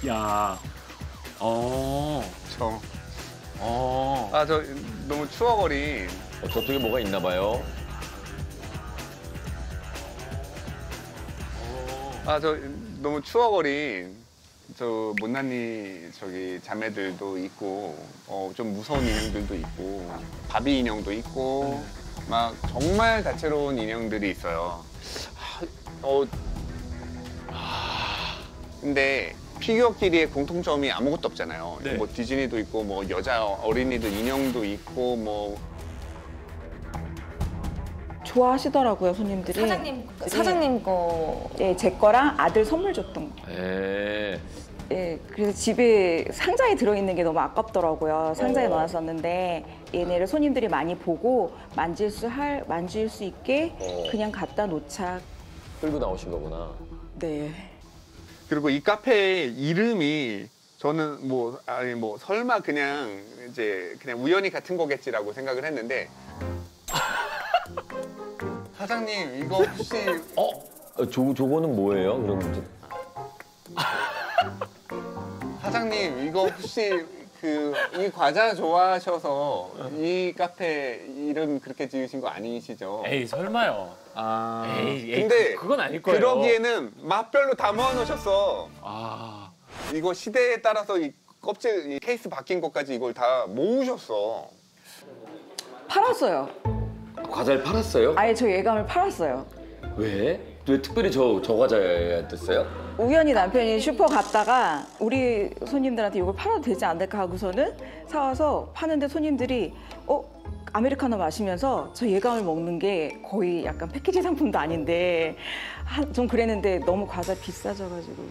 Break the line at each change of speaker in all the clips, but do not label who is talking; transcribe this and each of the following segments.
야.
저. 아, 저 너무 추워버린.
저쪽에 뭐가 있나 봐요.
아, 저 너무 추워버린 저 못난이 저기 자매들도 있고 좀 무서운 인형들도 있고 바비 인형도 있고 막 정말 다채로운 인형들이 있어요. 근데 피규어끼리의 공통점이 아무것도 없잖아요.
네.
뭐 디즈니도 있고 뭐 여자 어린이들 인형도 있고 뭐
좋아하시더라고요, 손님들이.
사장님 거.
예, 제 거랑 아들 선물 줬던 거. 예, 그래서 집에 상자에 들어있는 게 너무 아깝더라고요. 상자에 넣어놨었는데 얘네를 손님들이 많이 보고 만질 수 있게 그냥 갖다 놓자.
끌고 나오신 거구나.
네.
그리고 이 카페 이름이 저는 뭐 설마 그냥 이제 그냥 우연히 같은 거겠지라고 생각을 했는데 사장님 이거 혹시
저거는 뭐예요? 그럼
사장님 이거 혹시 이 과자 좋아하셔서 이 카페 이름 그렇게 지으신 거 아니시죠?
에이 설마요. 에이
근데
그건 아닐 거예요.
그러기에는 맛별로 다 모아놓으셨어. 이거 시대에 따라서 이 껍질 이 케이스 바뀐 것까지 이걸 다 모으셨어.
팔았어요.
과자를 팔았어요?
아예 저 예감을 팔았어요.
왜? 왜 특별히 저 과자였어요?
우연히 남편이 슈퍼 갔다가 우리 손님들한테 이걸 팔아도 되지 않을까 하고서는 사와서 파는데 손님들이 아메리카노 마시면서 저 예감을 먹는 게 거의 약간 패키지 상품도 아닌데 좀 그랬는데 너무 과자 비싸져가지고.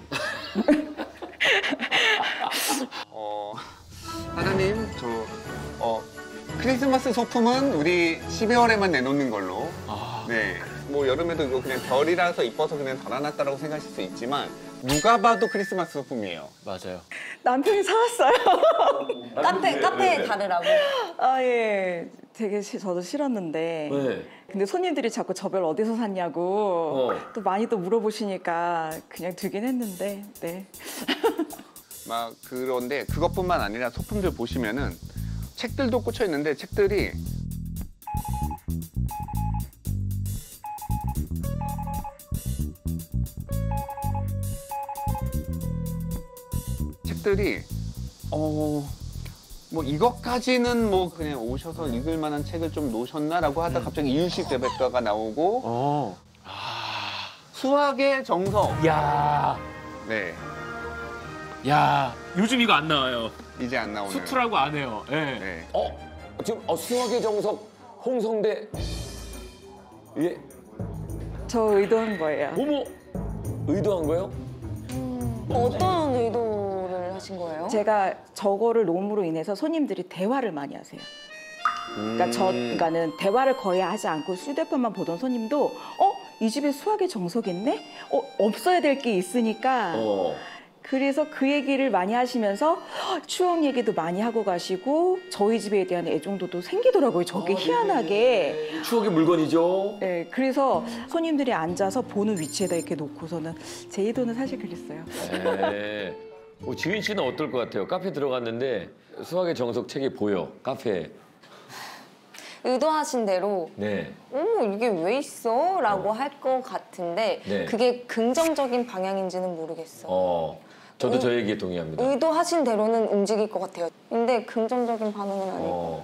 사장님 크리스마스 소품은 우리 12월에만 내놓는 걸로. 네. 뭐 여름에도 이거 그냥 별이라서 이뻐서 그냥 달아놨다라고 생각하실 수 있지만 누가 봐도 크리스마스 소품이에요.
맞아요.
남편이 사왔어요.
카페에 다르라고.
아, 예. 되게 저도 싫었는데.
네.
근데 손님들이 자꾸 저 별 어디서 샀냐고 또 많이 또 물어보시니까 그냥 두긴 했는데, 네.
막 그런데 그것뿐만 아니라 소품들 보시면은 책들도 꽂혀 있는데 책들이 뭐 이것까지는 뭐 그냥 오셔서 읽을 만한 책을 좀 놓으셨나라고 하다 갑자기 이유식 대백과가 나오고 수학의 정석.
야.
네.
야, 요즘 이거 안 나와요.
이제 안 나오네요.
수투라고 안 해요. 네.
네.
지금 수학의 정석 홍성대. 예.
저 의도한 거예요.
어머. 의도한 거예요?
어떤 의도를 하신 거예요?
제가 저거를 놓음으로 인해서 손님들이 대화를 많이 하세요. 그러니까는 대화를 거의 하지 않고 휴대폰만 보던 손님도 이 집에 수학의 정석 있네? 없어야 될 게 있으니까. 그래서 그 얘기를 많이 하시면서 추억 얘기도 많이 하고 가시고 저희 집에 대한 애정도도 생기더라고요. 저게 희한하게.
추억의 물건이죠.
네, 그래서 손님들이 앉아서 보는 위치에다 이렇게 놓고서는 제 의도는 사실 그랬어요.
네. 지윈 씨는 어떨 것 같아요? 카페 들어갔는데 수학의 정석 책이 보여, 카페에.
의도하신 대로
네.
이게 왜 있어? 라고 할 것 같은데
네.
그게 긍정적인 방향인지는 모르겠어.
저도 저 얘기에 동의합니다.
의도하신 대로는 움직일 것 같아요. 근데 긍정적인 반응은 아닐 것 같아요.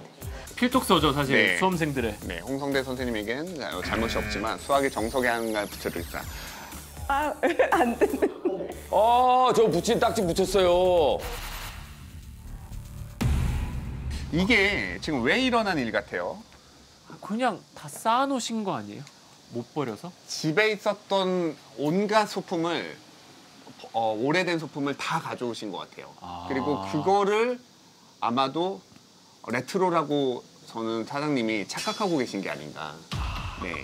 필독서죠, 사실
네.
수험생들의.
네, 홍성대 선생님에겐 잘못이 없지만 수학의 정석에 하나가 붙여져 있다.
안 되는데.
저 딱지 붙였어요.
이게 지금 왜 일어난 일 같아요?
그냥 다 쌓아놓으신 거 아니에요? 못 버려서?
집에 있었던 온갖 소품을 오래된 소품을 다 가져오신 것 같아요. 그리고 그거를 아마도 레트로라고 저는 사장님이 착각하고 계신 게 아닌가. 네.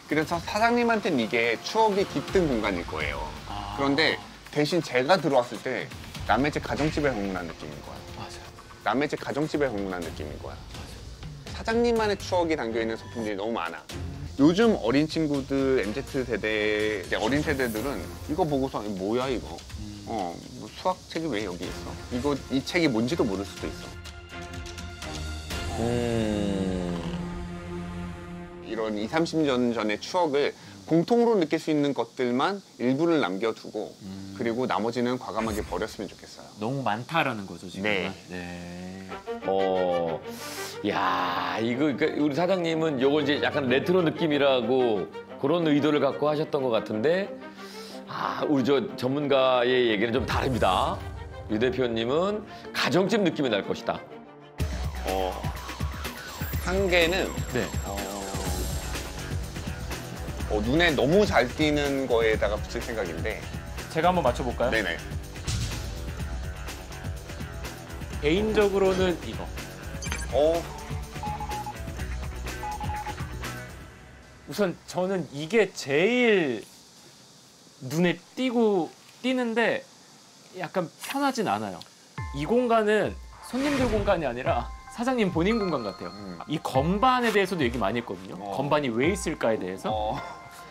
그래서 사장님한테는 이게 추억이 깃든 공간일 거예요. 그런데 대신 제가 들어왔을 때 남의 집 가정집에 방문한 느낌인 거야.
맞아요.
남의 집 가정집에 방문한 느낌인 거야. 사장님만의 추억이 담겨있는 소품들이 너무 많아. 요즘 어린 친구들, MZ 세대, 이제 어린 세대들은 이거 보고서 뭐야 이거? 뭐 수학 책이 왜 여기 있어? 이 책이 뭔지도 모를 수도 있어. 이런 20, 30년 전의 추억을 공통으로 느낄 수 있는 것들만 일부를 남겨두고 그리고 나머지는 과감하게 버렸으면 좋겠어요.
너무 많다라는 거죠 지금.
네.
네.
야, 이거 그러니까 우리 사장님은 요걸 이제 약간 레트로 느낌이라고 그런 의도를 갖고 하셨던 것 같은데, 우리 저 전문가의 얘기는 좀 다릅니다. 유 대표님은 가정집 느낌이 날 것이다.
한 개는
네.
눈에 너무 잘 띄는 거에다가 붙일 생각인데.
제가 한번 맞춰볼까요?
네네.
개인적으로는 이거. 우선 저는 이게 제일 눈에 띄는데 약간 편하진 않아요. 이 공간은 손님들 공간이 아니라 사장님 본인 공간 같아요. 이 건반에 대해서도 얘기 많이 했거든요. 건반이 왜 있을까에 대해서.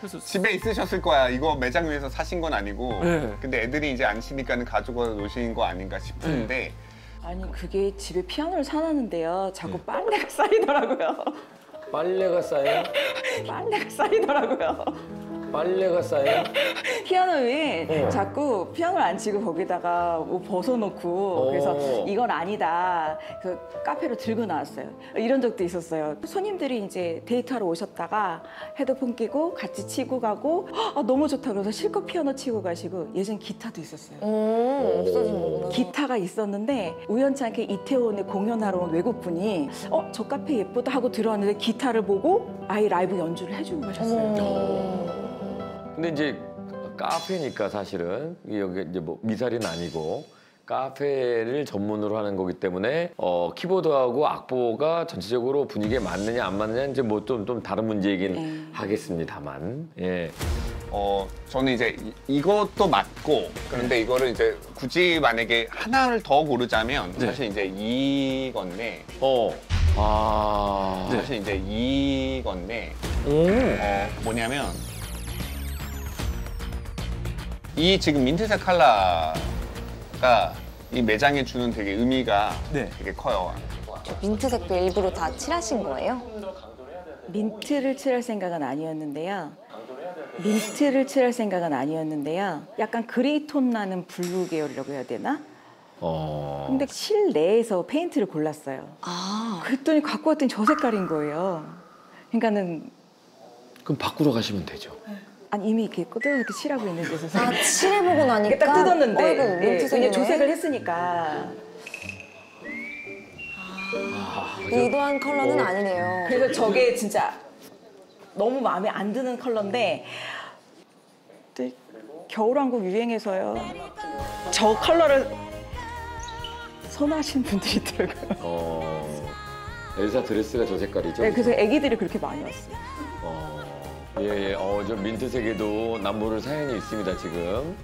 그래서
집에 있으셨을 거야. 이거 매장 위에서 사신 건 아니고.
네.
근데 애들이 이제 안 치니까는 가지고 노신 거 아닌가 싶은데.
아니 그게 집에 피아노를 사놨는데요. 자꾸 빨래가 쌓이더라고요.
빨래가 쌓여?
빨래가 쌓이더라고요.
빨래가 쌓여?
피아노 위에 자꾸 피아노를 안 치고 거기다가 뭐 벗어놓고 그래서 이건 아니다. 그 카페로 들고 나왔어요. 이런 적도 있었어요. 손님들이 이제 데이트하러 오셨다가 헤드폰 끼고 같이 치고 가고 너무 좋다 그래서 실컷 피아노 치고 가시고 예전 기타도 있었어요.
없어진 거구나.
기타가 있었는데 우연찮게 이태원에 공연하러 온 외국분이 저 카페 예쁘다 하고 들어왔는데 기타를 보고 아예 라이브 연주를 해주고 가셨어요.
근데 이제 카페니까 사실은 여기 이제 뭐 미사리는 아니고 카페를 전문으로 하는 거기 때문에 키보드하고 악보가 전체적으로 분위기에 맞느냐 안 맞느냐 이제 뭐 좀 다른 문제이긴 하겠습니다만. 예.
저는 이제 이것도 맞고 그런데 이거를 이제 굳이 만약에 하나를 더 고르자면 사실 이제 이건데. 사실 이제 이건데. 뭐냐면. 이 지금 민트색 컬러가 이 매장에 주는 되게 의미가 되게 커요.
민트색도 일부러 다 칠하신 거예요?
민트를 칠할 생각은 아니었는데요. 민트를 칠할 생각은 아니었는데요. 약간 그레이톤 나는 블루 계열이라고 해야 되나? 근데 실내에서 페인트를 골랐어요. 그랬더니 갖고 왔더니 저 색깔인 거예요. 그러니까는
그럼 바꾸러 가시면 되죠.
아니 이미 이렇게 뜯어서 이렇게 칠하고 있는 데서
칠해보고 나니까
이게 딱 뜯었는데
어이구, 민트색이네.
그냥 조색을 했으니까
의도한 컬러는 아니네요.
그래서 저게 진짜 너무 마음에 안 드는 컬러인데 근데 겨울왕국 유행해서요. 저 컬러를 선호하시는 분들이 있더라고요.
엘사 드레스가 저 색깔이죠?
네, 그래서 애기들이 그렇게 많이 왔어요.
예, 저 민트색에도 남모를 사연이 있습니다, 지금.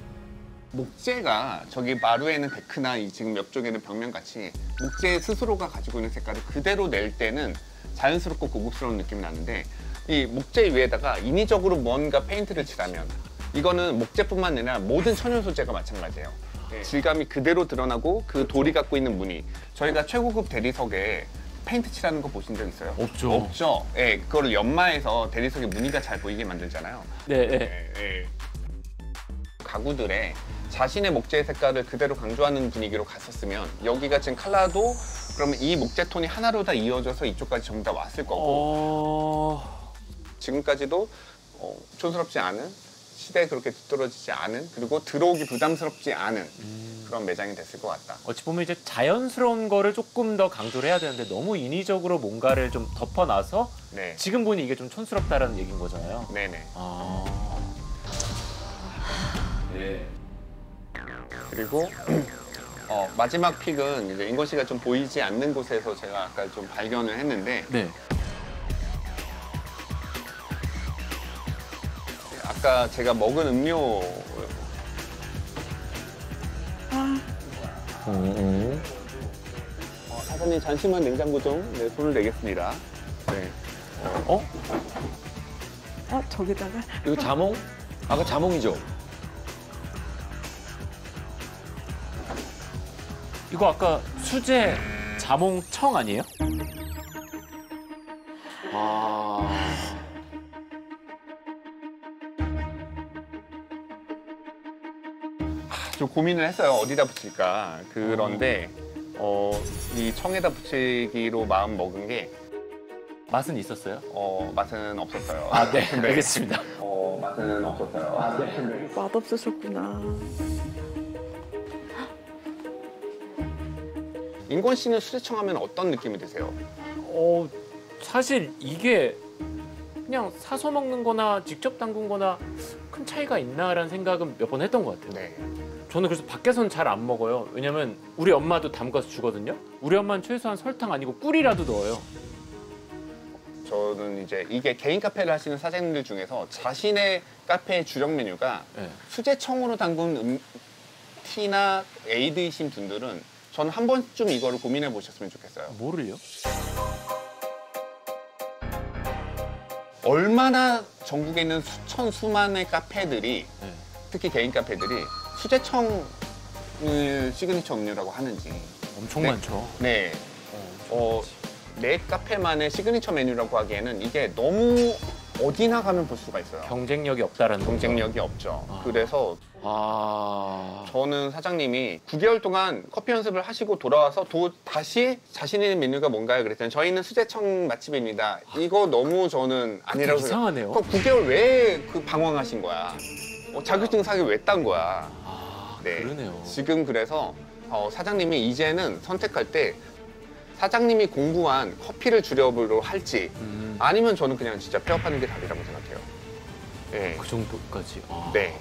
목재가 저기 마루에는 데크나 지금 옆쪽에는 벽면같이 목재 스스로가 가지고 있는 색깔을 그대로 낼 때는 자연스럽고 고급스러운 느낌이 나는데 이 목재 위에다가 인위적으로 뭔가 페인트를 칠하면 이거는 목재뿐만 아니라 모든 천연 소재가 마찬가지예요. 질감이 그대로 드러나고 그 돌이 갖고 있는 무늬. 저희가 최고급 대리석에 페인트 칠하는 거 보신 적 있어요?
없죠.
없죠. 예, 그거를 연마해서 대리석의 무늬가 잘 보이게 만들잖아요.
네.
가구들의 자신의 목재의 색깔을 그대로 강조하는 분위기로 갔었으면 여기가 지금 컬러도 그러면 이 목재 톤이 하나로 다 이어져서 이쪽까지 전부 다 왔을 거고 지금까지도 촌스럽지 않은 시대에 그렇게 뒤떨어지지 않은 그리고 들어오기 부담스럽지 않은 그런 매장이 됐을 것 같다.
어찌 보면 이제 자연스러운 거를 조금 더 강조를 해야 되는데 너무 인위적으로 뭔가를 좀 덮어놔서 지금 보니 이게 좀 촌스럽다라는 얘기인 거잖아요.
네네.
네.
그리고 마지막 픽은 이제 인권 씨가 좀 보이지 않는 곳에서 제가 아까 좀 발견을 했는데 아까 제가 먹은 음료 사장님 잠시만 냉장고 좀 손을 내겠습니다. 네.
저기다가
이거 자몽? 아까 자몽이죠?
이거 아까 수제 자몽청 아니에요?
좀 고민을 했어요. 어디다 붙일까. 그런데 이 청에다 붙이기로 마음 먹은 게
맛은 있었어요?
맛은 없었어요.
아, 네. 알겠습니다.
맛은 없었어요.
맛없으셨구나.
인권 씨는 수제청 하면 어떤 느낌이 드세요?
사실 이게 그냥 사서 먹는 거나 직접 담근 거나 큰 차이가 있나라는 생각은 몇 번 했던 것 같아요.
네.
저는 그래서 밖에서는 잘 안 먹어요. 왜냐면 우리 엄마도 담가서 주거든요. 우리 엄마는 최소한 설탕 아니고 꿀이라도 넣어요.
저는 이제 이게 개인 카페를 하시는 사장님들 중에서 자신의 카페의 주력 메뉴가
네.
수제청으로 담근 티나 에이드이신 분들은 저는 한 번쯤 이거를 고민해 보셨으면 좋겠어요.
뭐를요?
얼마나 전국에 있는 수천 수만의 카페들이
네.
특히 개인 카페들이 수제청을 시그니처 음료라고 하는지.
엄청
네.
많죠.
네. 내 카페만의 시그니처 메뉴라고 하기에는 이게 너무 어디나 가면 볼 수가 있어요.
경쟁력이 없다라는 거죠.
경쟁력이 없죠. 그래서
아.
저는 사장님이 9개월 동안 커피 연습을 하시고 돌아와서 다시 자신의 메뉴가 뭔가요? 그랬더니 저희는 수제청 맛집입니다. 이거 너무 저는 아니라고
이상하네요.
그럼 9개월 왜 그 방황하신 거야? 자격증 사기 왜 딴 거야?
그러네요.
지금 그래서 사장님이 이제는 선택할 때 사장님이 공부한 커피를 주력으로 할지 아니면 저는 그냥 진짜 폐업하는 게 답이라고 생각해요. 네.
그 정도까지.
네.